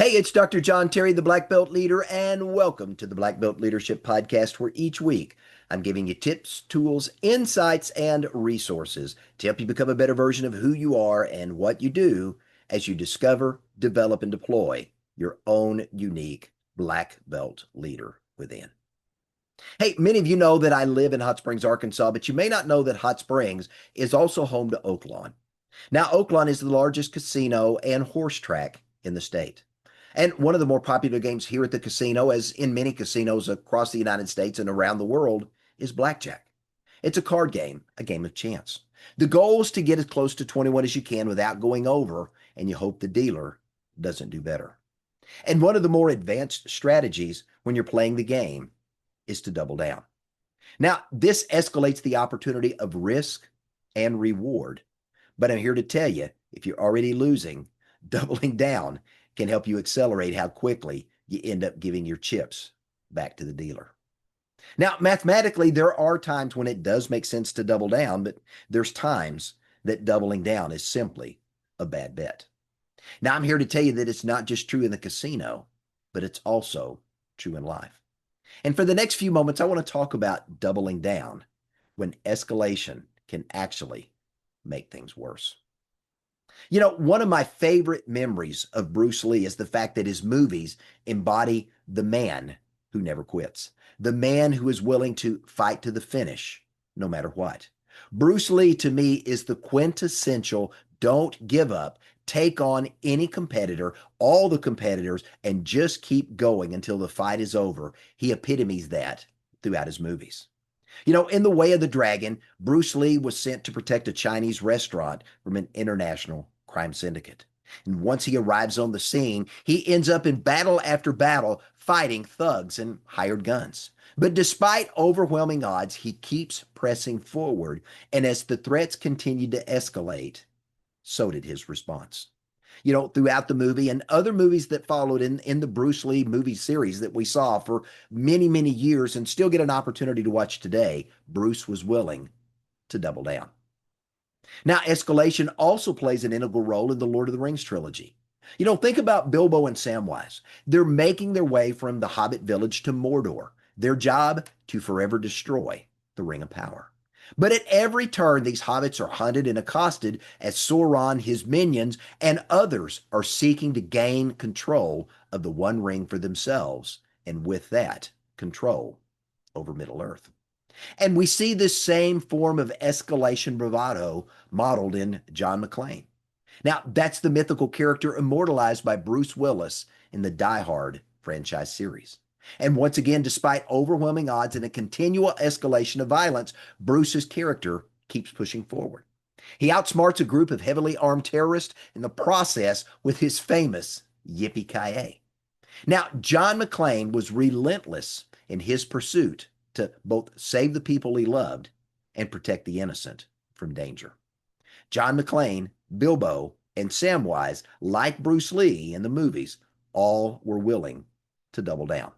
Hey, it's Dr. John Terry, the Black Belt Leader, and welcome to the Black Belt Leadership Podcast, where each week I'm giving you tips, tools, insights, and resources to help you become a better version of who you are and what you do as you discover, develop, and deploy your own unique Black Belt leader within. Hey, many of you know that I live in Hot Springs, Arkansas, but you may not know that Hot Springs is also home to Oaklawn. Now, Oaklawn is the largest casino and horse track in the state. And one of the more popular games here at the casino, as in many casinos across the United States and around the world, is blackjack. It's a card game, a game of chance. The goal is to get as close to 21 as you can without going over, and you hope the dealer doesn't do better. And one of the more advanced strategies when you're playing the game is to double down. Now, this escalates the opportunity of risk and reward. But I'm here to tell you, if you're already losing, doubling down can help you accelerate how quickly you end up giving your chips back to the dealer. Now, mathematically, there are times when it does make sense to double down, but there's times that doubling down is simply a bad bet. Now, I'm here to tell you that it's not just true in the casino, but it's also true in life. And for the next few moments, I want to talk about doubling down when escalation can actually make things worse. You know, one of my favorite memories of Bruce Lee is the fact that his movies embody the man who never quits, the man who is willing to fight to the finish, no matter what. Bruce Lee, to me, is the quintessential don't give up, take on any competitor, all the competitors, and just keep going until the fight is over. He epitomizes that throughout his movies. You know, in The Way of the Dragon, Bruce Lee was sent to protect a Chinese restaurant from an international crime syndicate. And once he arrives on the scene, he ends up in battle after battle fighting thugs and hired guns. But despite overwhelming odds, he keeps pressing forward. And as the threats continued to escalate, so did his response. You know, throughout the movie and other movies that followed in the Bruce Lee movie series that we saw for many, many years and still get an opportunity to watch today, Bruce was willing to double down. Now, escalation also plays an integral role in the Lord of the Rings trilogy. You know, think about Bilbo and Samwise. They're making their way from the Hobbit village to Mordor. Their job to forever destroy the Ring of Power. But at every turn, these hobbits are hunted and accosted as Sauron, his minions, and others are seeking to gain control of the One Ring for themselves, and with that, control over Middle-earth. And we see this same form of escalation bravado modeled in John McClane. Now, that's the mythical character immortalized by Bruce Willis in the Die Hard franchise series. And once again, despite overwhelming odds and a continual escalation of violence, Bruce's character keeps pushing forward. He outsmarts a group of heavily armed terrorists in the process with his famous yippee-ki-yay. Now, John McClane was relentless in his pursuit to both save the people he loved and protect the innocent from danger. John McClane, Bilbo, and Samwise, like Bruce Lee in the movies, all were willing to double down.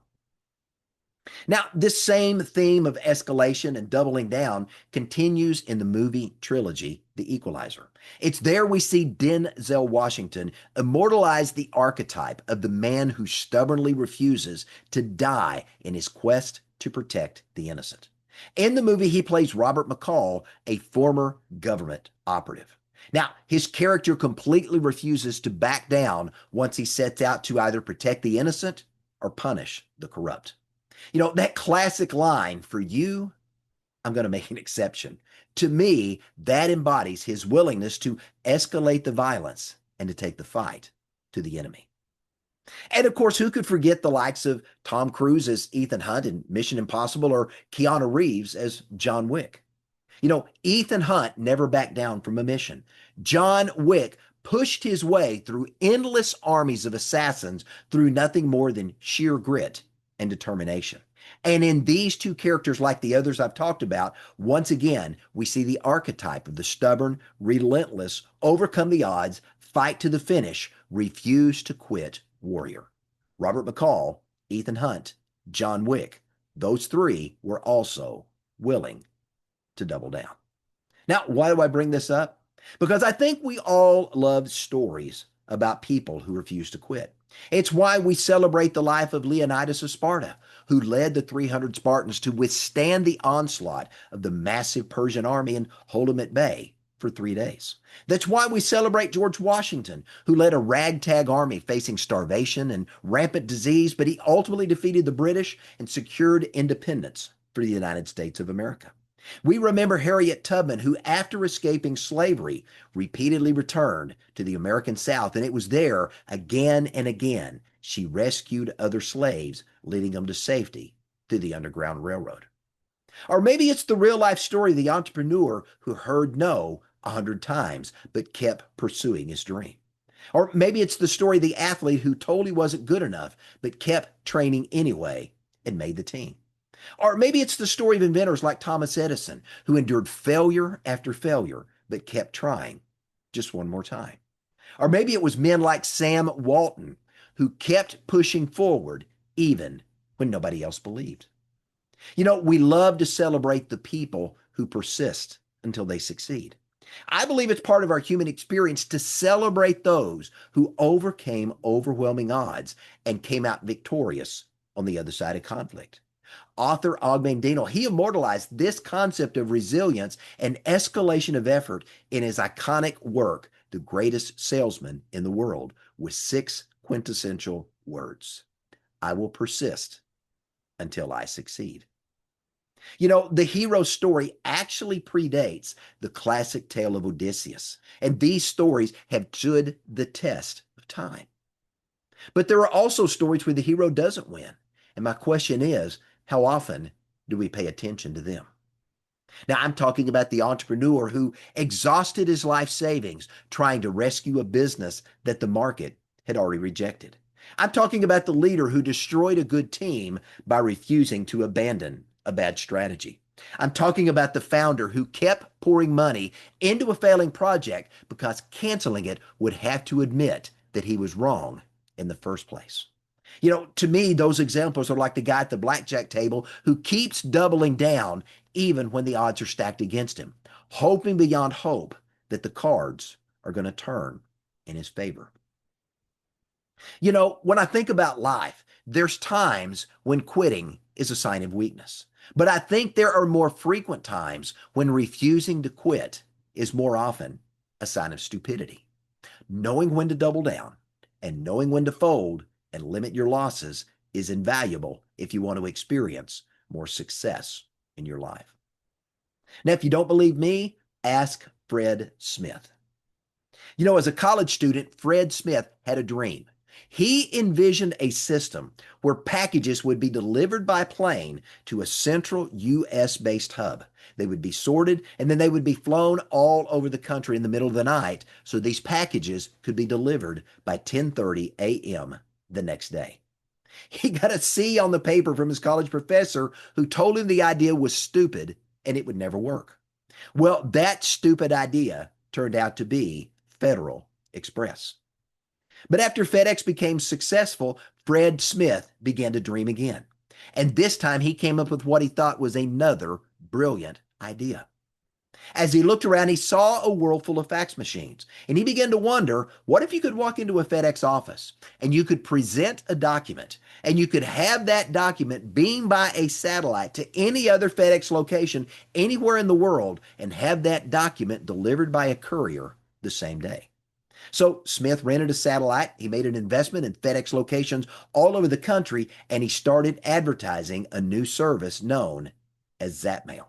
Now, this same theme of escalation and doubling down continues in the movie trilogy, The Equalizer. It's there we see Denzel Washington immortalize the archetype of the man who stubbornly refuses to die in his quest to protect the innocent. In the movie, he plays Robert McCall, a former government operative. Now, his character completely refuses to back down once he sets out to either protect the innocent or punish the corrupt. You know, that classic line, for you, I'm going to make an exception. To me, that embodies his willingness to escalate the violence and to take the fight to the enemy. And of course, who could forget the likes of Tom Cruise as Ethan Hunt in Mission Impossible or Keanu Reeves as John Wick? You know, Ethan Hunt never backed down from a mission. John Wick pushed his way through endless armies of assassins through nothing more than sheer grit and determination. And in these two characters, like the others I've talked about, once again, we see the archetype of the stubborn, relentless, overcome the odds, fight to the finish, refuse to quit warrior. Robert McCall, Ethan Hunt, John Wick, those three were also willing to double down. Now, why do I bring this up? Because I think we all love stories about people who refuse to quit. It's why we celebrate the life of Leonidas of Sparta, who led the 300 Spartans to withstand the onslaught of the massive Persian army and hold them at bay for 3 days. That's why we celebrate George Washington, who led a ragtag army facing starvation and rampant disease, but he ultimately defeated the British and secured independence for the United States of America. We remember Harriet Tubman, who, after escaping slavery, repeatedly returned to the American South, and it was there again and again she rescued other slaves, leading them to safety through the Underground Railroad. Or maybe it's the real life story of the entrepreneur who heard no 100 times but kept pursuing his dream. Or maybe it's the story of the athlete who told he wasn't good enough but kept training anyway and made the team. Or maybe it's the story of inventors like Thomas Edison, who endured failure after failure, but kept trying just one more time. Or maybe it was men like Sam Walton, who kept pushing forward even when nobody else believed. You know, we love to celebrate the people who persist until they succeed. I believe it's part of our human experience to celebrate those who overcame overwhelming odds and came out victorious on the other side of conflict. Author Og Mandino, he immortalized this concept of resilience and escalation of effort in his iconic work, The Greatest Salesman in the World, with 6 quintessential words. I will persist until I succeed. You know, the hero's story actually predates the classic tale of Odysseus, and these stories have stood the test of time. But there are also stories where the hero doesn't win, and my question is, how often do we pay attention to them? Now, I'm talking about the entrepreneur who exhausted his life savings trying to rescue a business that the market had already rejected. I'm talking about the leader who destroyed a good team by refusing to abandon a bad strategy. I'm talking about the founder who kept pouring money into a failing project because canceling it would have to admit that he was wrong in the first place. You know, to me, those examples are like the guy at the blackjack table who keeps doubling down even when the odds are stacked against him, hoping beyond hope that the cards are going to turn in his favor. You know, when I think about life, there's times when quitting is a sign of weakness. But I think there are more frequent times when refusing to quit is more often a sign of stupidity. Knowing when to double down and knowing when to fold and limit your losses is invaluable if you want to experience more success in your life. Now, if you don't believe me, ask Fred Smith. You know, as a college student, Fred Smith had a dream. He envisioned a system where packages would be delivered by plane to a central U.S.-based hub. They would be sorted, and then they would be flown all over the country in the middle of the night, so these packages could be delivered by 10:30 a.m. the next day. He got a C on the paper from his college professor, who told him the idea was stupid and it would never work. Well, that stupid idea turned out to be Federal Express. But after FedEx became successful, Fred Smith began to dream again. And this time he came up with what he thought was another brilliant idea. As he looked around, he saw a world full of fax machines, and he began to wonder, what if you could walk into a FedEx office and you could present a document and you could have that document beamed by a satellite to any other FedEx location anywhere in the world and have that document delivered by a courier the same day? So Smith rented a satellite, he made an investment in FedEx locations all over the country, and he started advertising a new service known as Zapmail.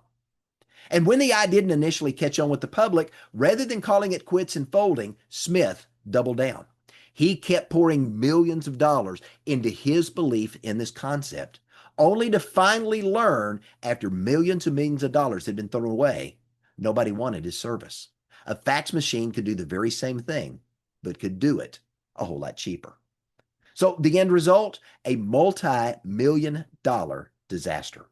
And when the idea didn't initially catch on with the public, rather than calling it quits and folding, Smith doubled down. He kept pouring millions of dollars into his belief in this concept, only to finally learn, after millions and millions of dollars had been thrown away, nobody wanted his service. A fax machine could do the very same thing, but could do it a whole lot cheaper. So the end result, a multi-million-dollar disaster.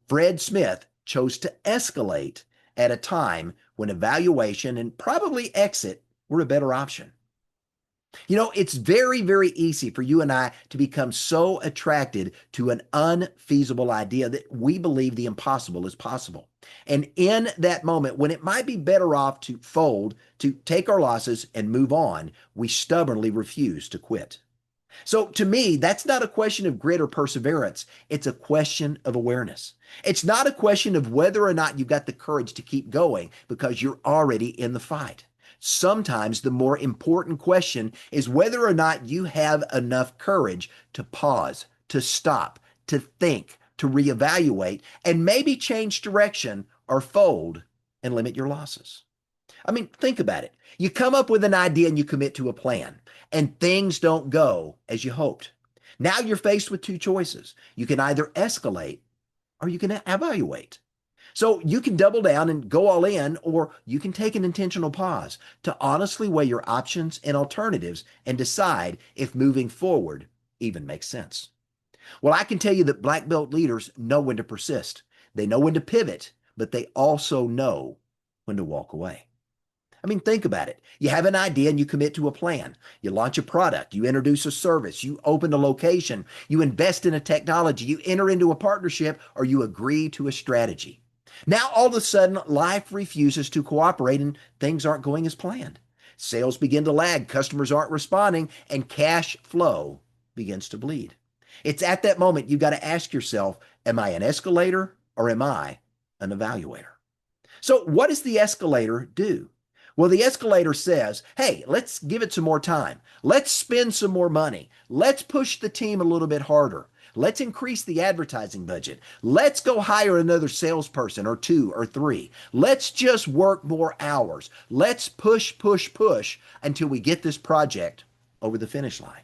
Fred Smith chose to escalate at a time when evaluation and probably exit were a better option. You know, it's very, very easy for you and I to become so attracted to an unfeasible idea that we believe the impossible is possible. And in that moment, when it might be better off to fold, to take our losses and move on, we stubbornly refuse to quit. So to me, that's not a question of grit or perseverance. It's a question of awareness. It's not a question of whether or not you've got the courage to keep going because you're already in the fight. Sometimes the more important question is whether or not you have enough courage to pause, to stop, to think, to reevaluate, and maybe change direction or fold and limit your losses. I mean, think about it. You come up with an idea and you commit to a plan, and things don't go as you hoped. Now you're faced with two choices. You can either escalate or you can evaluate. So you can double down and go all in, or you can take an intentional pause to honestly weigh your options and alternatives and decide if moving forward even makes sense. Well, I can tell you that black belt leaders know when to persist. They know when to pivot, but they also know when to walk away. I mean, think about it. You have an idea and you commit to a plan. You launch a product, you introduce a service, you open a location, you invest in a technology, you enter into a partnership, or you agree to a strategy. Now, all of a sudden, life refuses to cooperate and things aren't going as planned. Sales begin to lag, customers aren't responding, and cash flow begins to bleed. It's at that moment you've got to ask yourself, am I an escalator or am I an evaluator? So, what does the escalator do? Well, the escalator says, hey, let's give it some more time. Let's spend some more money. Let's push the team a little bit harder. Let's increase the advertising budget. Let's go hire another salesperson or two or three. Let's just work more hours. Let's push, push, push until we get this project over the finish line.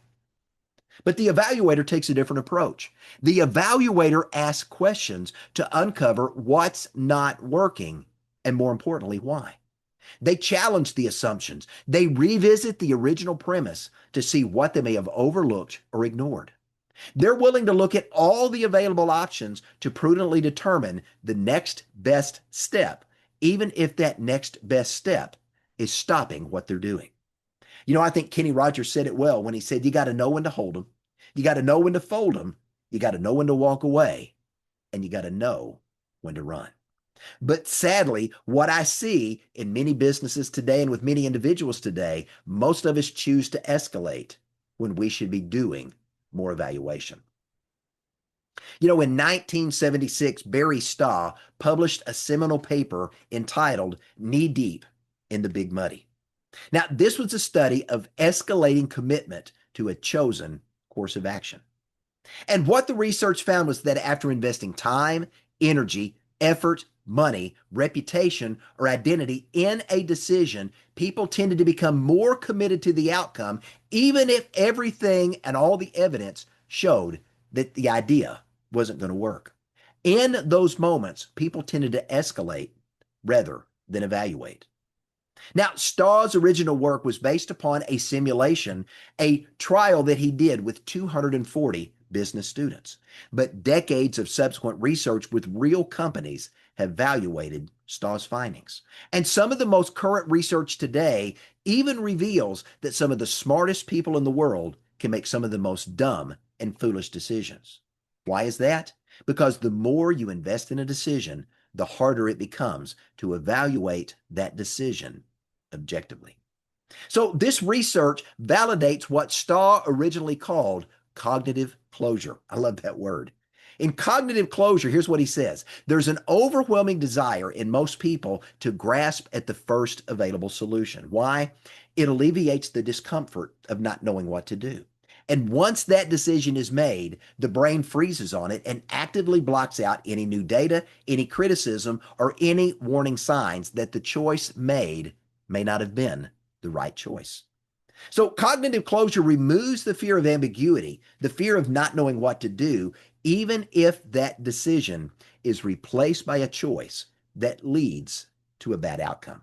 But the evaluator takes a different approach. The evaluator asks questions to uncover what's not working and, more importantly, why. They challenge the assumptions. They revisit the original premise to see what they may have overlooked or ignored. They're willing to look at all the available options to prudently determine the next best step, even if that next best step is stopping what they're doing. You know, I think Kenny Rogers said it well when he said, you got to know when to hold them, you got to know when to fold them, you got to know when to walk away, and you got to know when to run. But sadly, what I see in many businesses today and with many individuals today, most of us choose to escalate when we should be doing more evaluation. You know, in 1976, Barry Staw published a seminal paper entitled Knee Deep in the Big Muddy. Now, this was a study of escalating commitment to a chosen course of action. And what the research found was that after investing time, energy, effort, money, reputation, or identity in a decision, people tended to become more committed to the outcome, even if everything and all the evidence showed that the idea wasn't going to work. In those moments, people tended to escalate rather than evaluate. Now, Staw's original work was based upon a simulation, a trial that he did with 240 business students. But decades of subsequent research with real companies have evaluated Staw's findings. And some of the most current research today even reveals that some of the smartest people in the world can make some of the most dumb and foolish decisions. Why is that? Because the more you invest in a decision, the harder it becomes to evaluate that decision objectively. So this research validates what Staw originally called cognitive closure. I love that word. In cognitive closure, here's what he says. There's an overwhelming desire in most people to grasp at the first available solution. Why? It alleviates the discomfort of not knowing what to do. And once that decision is made, the brain freezes on it and actively blocks out any new data, any criticism, or any warning signs that the choice made may not have been the right choice. So cognitive closure removes the fear of ambiguity, the fear of not knowing what to do, even if that decision is replaced by a choice that leads to a bad outcome.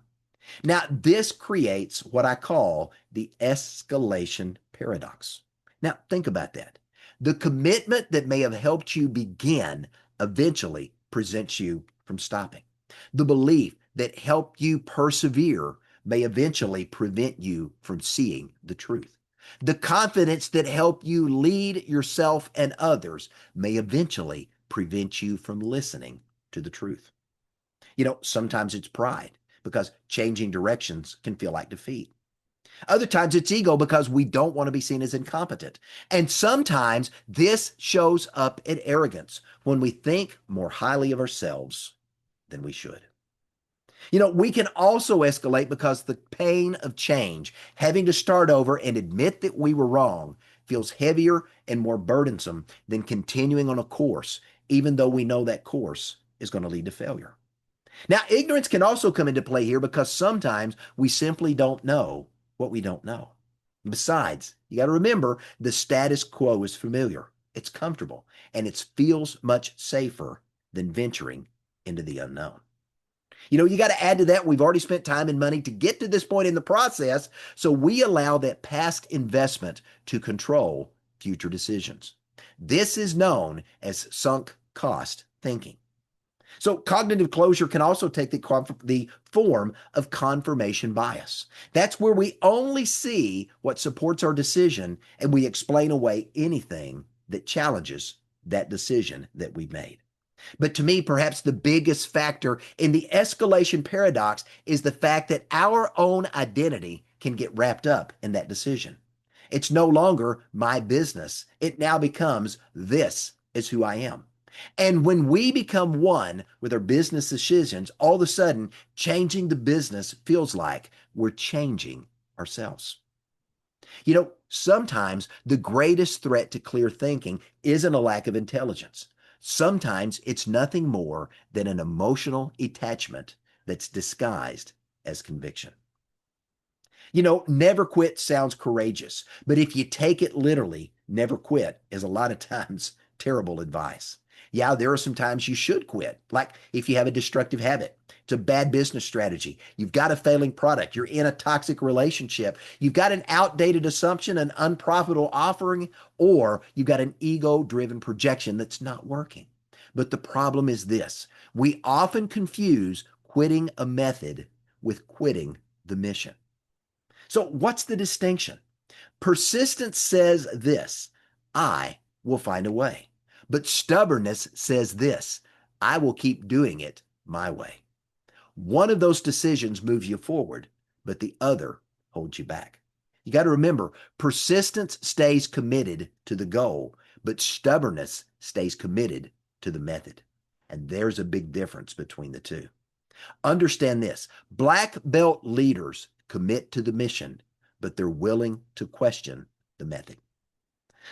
Now, this creates what I call the escalation paradox. Now, think about that. The commitment that may have helped you begin eventually prevents you from stopping. The belief that helped you persevere may eventually prevent you from seeing the truth. The confidence that helped you lead yourself and others may eventually prevent you from listening to the truth. Sometimes it's pride because changing directions can feel like defeat. Other times it's ego because we don't want to be seen as incompetent. And sometimes this shows up in arrogance when we think more highly of ourselves than we should. We can also escalate because the pain of change, having to start over and admit that we were wrong, feels heavier and more burdensome than continuing on a course, even though we know that course is going to lead to failure. Now, ignorance can also come into play here because sometimes we simply don't know what we don't know. Besides, you got to remember the status quo is familiar, it's comfortable, and it feels much safer than venturing into the unknown. You got to add to that, we've already spent time and money to get to this point in the process, so we allow that past investment to control future decisions. This is known as sunk cost thinking. So cognitive closure can also take the form of confirmation bias. That's where we only see what supports our decision and we explain away anything that challenges that decision that we made. But to me, perhaps the biggest factor in the escalation paradox is the fact that our own identity can get wrapped up in that decision. It's no longer my business. It now becomes, this is who I am. And when we become one with our business decisions, all of a sudden, changing the business feels like we're changing ourselves. Sometimes the greatest threat to clear thinking isn't a lack of intelligence. Sometimes it's nothing more than an emotional attachment that's disguised as conviction. Never quit sounds courageous, but if you take it literally, never quit is a lot of times terrible advice. Yeah, there are some times you should quit, like if you have a destructive habit. It's a bad business strategy. You've got a failing product. You're in a toxic relationship. You've got an outdated assumption, an unprofitable offering, or you've got an ego-driven projection that's not working. But the problem is this. We often confuse quitting a method with quitting the mission. So what's the distinction? Persistence says this, I will find a way. But stubbornness says this, I will keep doing it my way. One of those decisions moves you forward, but the other holds you back. You got to remember, persistence stays committed to the goal, but stubbornness stays committed to the method. And there's a big difference between the two. Understand this, black belt leaders commit to the mission, but they're willing to question the method.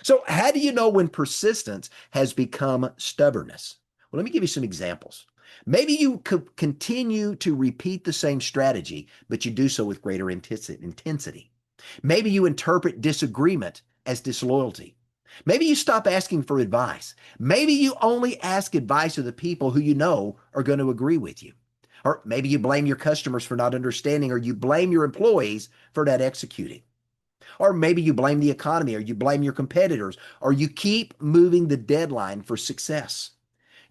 So how do you know when persistence has become stubbornness? Well, let me give you some examples. Maybe you could continue to repeat the same strategy, but you do so with greater intensity. Maybe you interpret disagreement as disloyalty. Maybe you stop asking for advice. Maybe you only ask advice of the people who you know are going to agree with you. Or maybe you blame your customers for not understanding, or you blame your employees for not executing. Or maybe you blame the economy, or you blame your competitors, or you keep moving the deadline for success.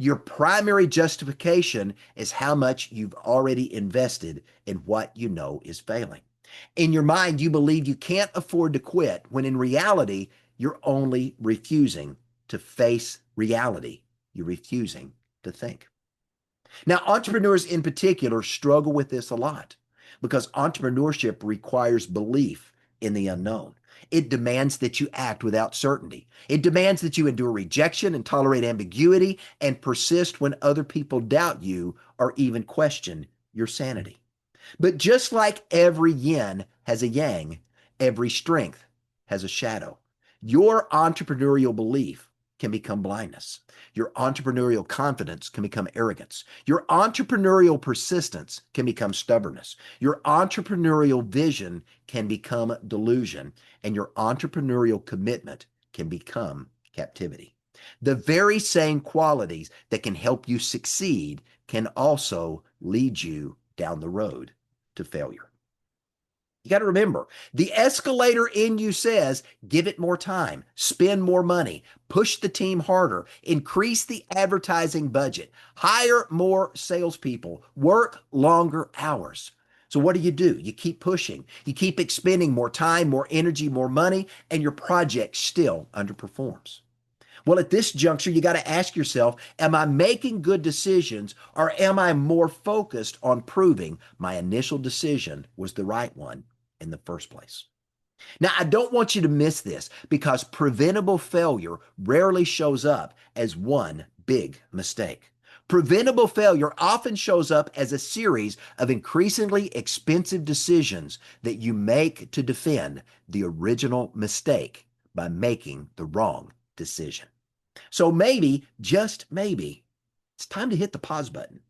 Your primary justification is how much you've already invested in what you know is failing. In your mind, you believe you can't afford to quit, when in reality, you're only refusing to face reality. You're refusing to think. Now, entrepreneurs in particular struggle with this a lot because entrepreneurship requires belief in the unknown. It demands that you act without certainty. It demands that you endure rejection and tolerate ambiguity and persist when other people doubt you or even question your sanity. But just like every yin has a yang, every strength has a shadow. Your entrepreneurial belief can become blindness. Your entrepreneurial confidence can become arrogance. Your entrepreneurial persistence can become stubbornness. Your entrepreneurial vision can become delusion. And your entrepreneurial commitment can become captivity. The very same qualities that can help you succeed can also lead you down the road to failure. You got to remember, the escalator in you says, give it more time, spend more money, push the team harder, increase the advertising budget, hire more salespeople, work longer hours. So what do? You keep pushing. You keep expending more time, more energy, more money, and your project still underperforms. Well, at this juncture, you got to ask yourself, am I making good decisions or am I more focused on proving my initial decision was the right one in the first place? Now, I don't want you to miss this because preventable failure rarely shows up as one big mistake. Preventable failure often shows up as a series of increasingly expensive decisions that you make to defend the original mistake by making the wrong decision. So maybe, just maybe, it's time to hit the pause button.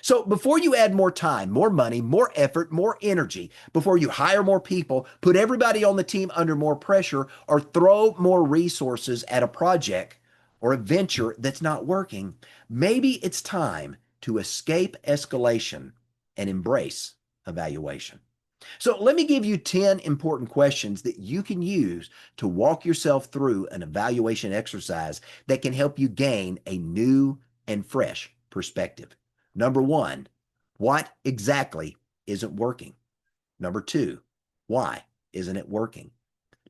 So before you add more time, more money, more effort, more energy, before you hire more people, put everybody on the team under more pressure, or throw more resources at a project or a venture that's not working, maybe it's time to escape escalation and embrace evaluation. So let me give you 10 important questions that you can use to walk yourself through an evaluation exercise that can help you gain a new and fresh perspective. Number one, what exactly isn't working? Number two, why isn't it working?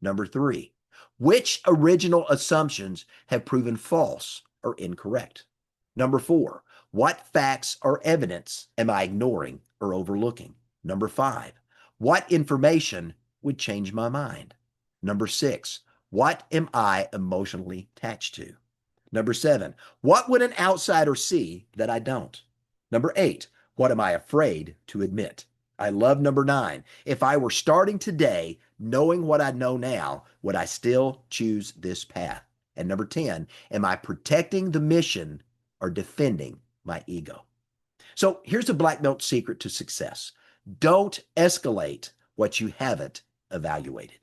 Number three, which original assumptions have proven false or incorrect? Number four, what facts or evidence am I ignoring or overlooking? Number five, what information would change my mind? Number six, what am I emotionally attached to? Number seven, what would an outsider see that I don't? Number eight, what am I afraid to admit? I love number nine. If I were starting today, knowing what I know now, would I still choose this path? And number 10, am I protecting the mission or defending my ego? So here's a black belt secret to success. Don't escalate what you haven't evaluated.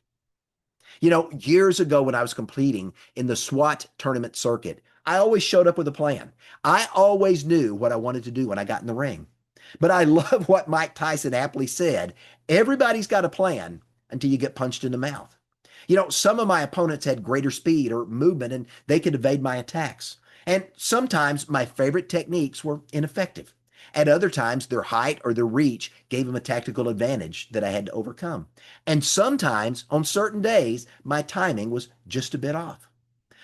You know, years ago when I was competing in the SWAT tournament circuit, I always showed up with a plan. I always knew what I wanted to do when I got in the ring. But I love what Mike Tyson aptly said. Everybody's got a plan until you get punched in the mouth. You know, some of my opponents had greater speed or movement and they could evade my attacks. And sometimes my favorite techniques were ineffective. At other times, their height or their reach gave them a tactical advantage that I had to overcome. And sometimes, on certain days, my timing was just a bit off.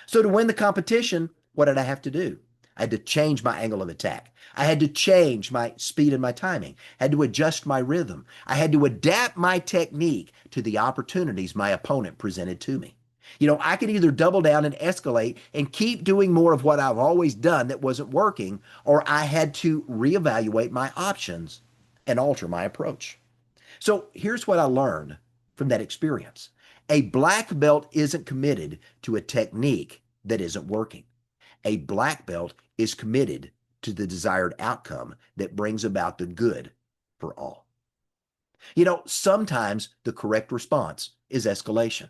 So to win the competition, what did I have to do? I had to change my angle of attack. I had to change my speed and my timing. I had to adjust my rhythm. I had to adapt my technique to the opportunities my opponent presented to me. You know, I could either double down and escalate and keep doing more of what I've always done that wasn't working, or I had to reevaluate my options and alter my approach. So here's what I learned from that experience. A black belt isn't committed to a technique that isn't working. A black belt is committed to the desired outcome that brings about the good for all. You know, sometimes the correct response is escalation.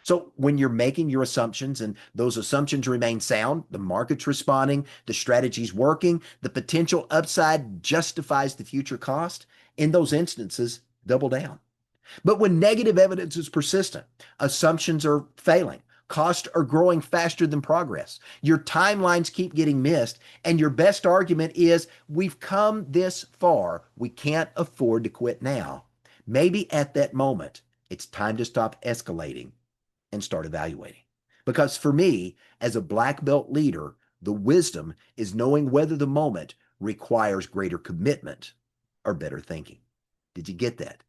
So when you're making your assumptions and those assumptions remain sound, the market's responding, the strategy's working, the potential upside justifies the future cost, in those instances, double down. But when negative evidence is persistent, assumptions are failing, costs are growing faster than progress, your timelines keep getting missed, and your best argument is, we've come this far, we can't afford to quit now. Maybe at that moment, it's time to stop escalating and start evaluating. Because for me, as a black belt leader, the wisdom is knowing whether the moment requires greater commitment or better thinking. Did you get that?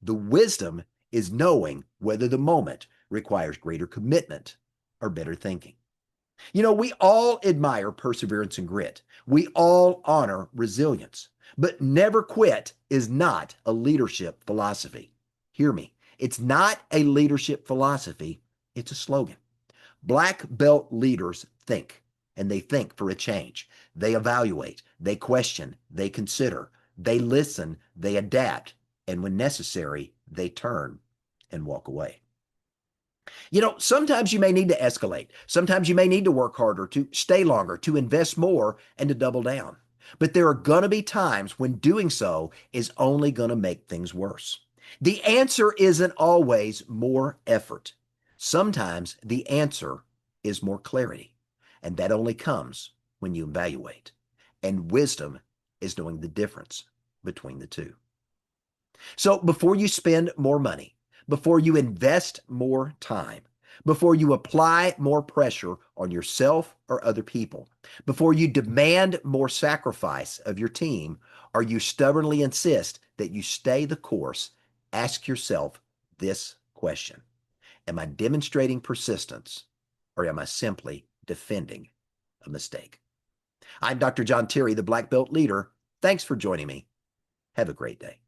The wisdom is knowing whether the moment requires greater commitment or better thinking. You know, we all admire perseverance and grit. We all honor resilience. But never quit is not a leadership philosophy. Hear me. It's not a leadership philosophy. It's a slogan. Black belt leaders think, and they think for a change. They evaluate, they question, they consider, they listen, they adapt, and when necessary, they turn and walk away. You know, sometimes you may need to escalate. Sometimes you may need to work harder, to stay longer, to invest more, and to double down. But there are going to be times when doing so is only going to make things worse. The answer isn't always more effort. Sometimes the answer is more clarity, and that only comes when you evaluate. And wisdom is knowing the difference between the two. So before you spend more money, before you invest more time, Before you apply more pressure on yourself or other people, before you demand more sacrifice of your team, or you stubbornly insist that you stay the course, ask yourself this question: am I demonstrating persistence, or am I simply defending a mistake? I'm Dr. John Terry, the Black Belt Leader. Thanks for joining me. Have a great day.